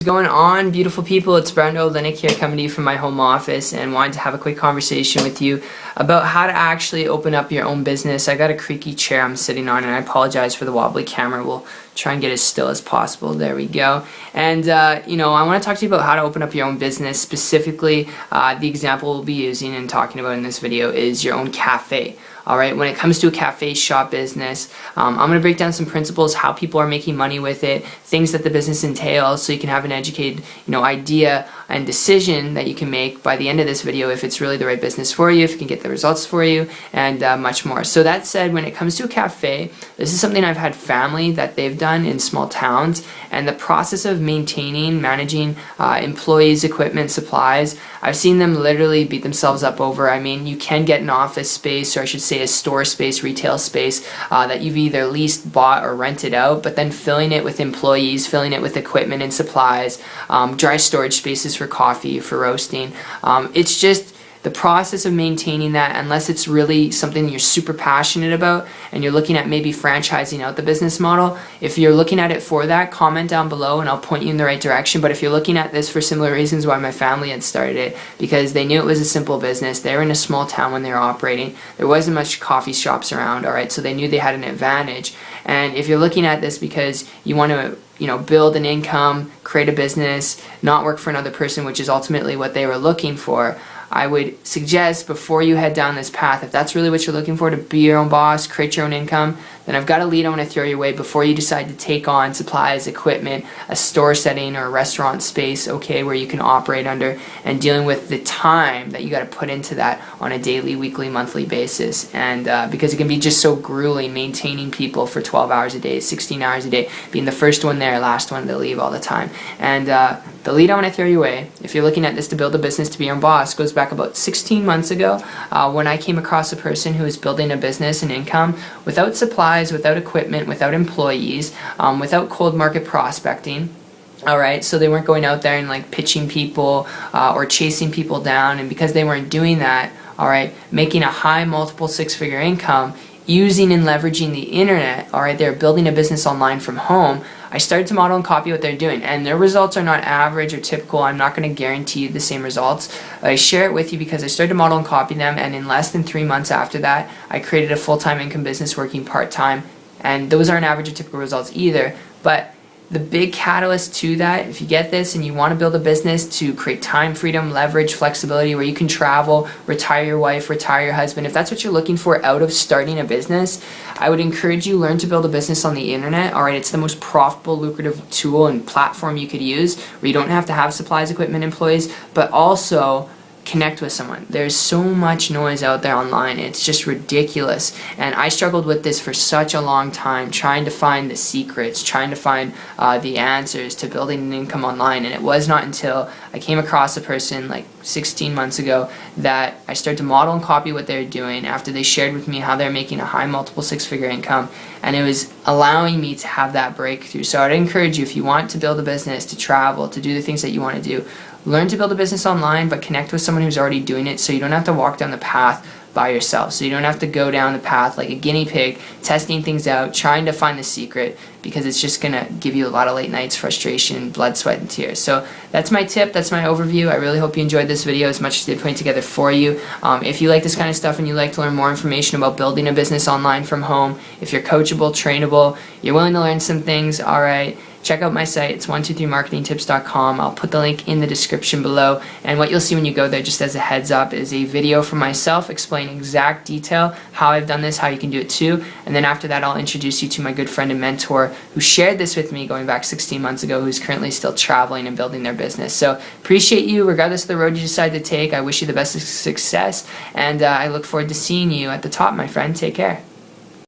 Going on, beautiful people? It's Brando Linick here, coming to you from my home office, and wanted to have a quick conversation with you about how to actually open up your own business. I got a creaky chair I'm sitting on, and I apologize for the wobbly camera. We'll try and get as still as possible. There we go. And I want to talk to you about how to open up your own business. Specifically, the example we'll be using and talking about in this video is your own cafe. Alright, when it comes to a cafe shop business, I'm going to break down some principles, how people are making money with it, things that the business entails, so you can have an educated idea and decision that you can make by the end of this video if it's really the right business for you, if it can get the results for you, and much more. So that said, when it comes to a cafe, this is something I've had family that they've done in small towns, and the process of maintaining, managing employees, equipment, supplies, I've seen them literally beat themselves up over. I mean, you can get an office space, or I should say a store space, retail space, that you've either leased, bought, or rented out, but then filling it with employees, filling it with equipment and supplies, dry storage spaces for coffee, for roasting. It's just the process of maintaining that, unless it's really something you're super passionate about and you're looking at maybe franchising out the business model. If you're looking at it for that, comment down below and I'll point you in the right direction. But if you're looking at this for similar reasons why my family had started it, because they knew it was a simple business, they were in a small town when they were operating, there wasn't much coffee shops around, alright, so they knew they had an advantage. And if you're looking at this because you want to build an income, create a business, not work for another person, which is ultimately what they were looking for, I would suggest before you head down this path, if that's really what you're looking for, to be your own boss, create your own income, then I've got a lead I want to throw your way before you decide to take on supplies, equipment, a store setting or a restaurant space, okay, where you can operate under, and dealing with the time that you got to put into that on a daily, weekly, monthly basis. And because it can be just so grueling maintaining people for 12 hours a day, 16 hours a day, being the first one there, last one to leave all the time. And the lead I want to throw your way, if you're looking at this to build a business, to be your own boss, goes back about 16 months ago when I came across a person who was building a business and income without supplies, without equipment, without employees, without cold market prospecting. Alright, so they weren't going out there and pitching people or chasing people down, and because they weren't doing that, alright, making a high multiple six-figure income, using and leveraging the internet, alright, they're building a business online from home. I started to model and copy what they're doing, and their results are not average or typical. I'm not going to guarantee you the same results. I share it with you because I started to model and copy them, and in less than 3 months after that, I created a full-time income business working part-time, and those aren't average or typical results either. But the big catalyst to that, if you get this and you want to build a business to create time freedom, leverage, flexibility, where you can travel, retire your wife, retire your husband, if that's what you're looking for out of starting a business, I would encourage you, learn to build a business on the internet. Alright, it's the most profitable, lucrative tool and platform you could use, where you don't have to have supplies, equipment, employees, but also connect with someone. There's so much noise out there online, it's just ridiculous, and I struggled with this for such a long time, trying to find the secrets, trying to find the answers to building an income online. And it was not until I came across a person 16 months ago that I started to model and copy what they're doing after they shared with me how they're making a high multiple six-figure income, and it was allowing me to have that breakthrough. So I'd encourage you, if you want to build a business, to travel, to do the things that you want to do, learn to build a business online, but connect with someone who's already doing it, so you don't have to walk down the path by yourself. So you don't have to go down the path like a guinea pig, testing things out, trying to find the secret, because it's just going to give you a lot of late nights, frustration, blood, sweat, and tears. So that's my tip, that's my overview. I really hope you enjoyed this video as much as they put it together for you. If you like this kind of stuff and you like to learn more information about building a business online from home, if you're coachable, trainable, you're willing to learn some things, alright, check out my site. It's 123marketingtips.com. I'll put the link in the description below, and what you'll see when you go there, just as a heads up, is a video from myself explaining exact detail how I've done this, how you can do it too. And then after that, I'll introduce you to my good friend and mentor who shared this with me going back 16 months ago, who's currently still traveling and building their business. So appreciate you regardless of the road you decide to take. I wish you the best of success, and I look forward to seeing you at the top, my friend. Take care.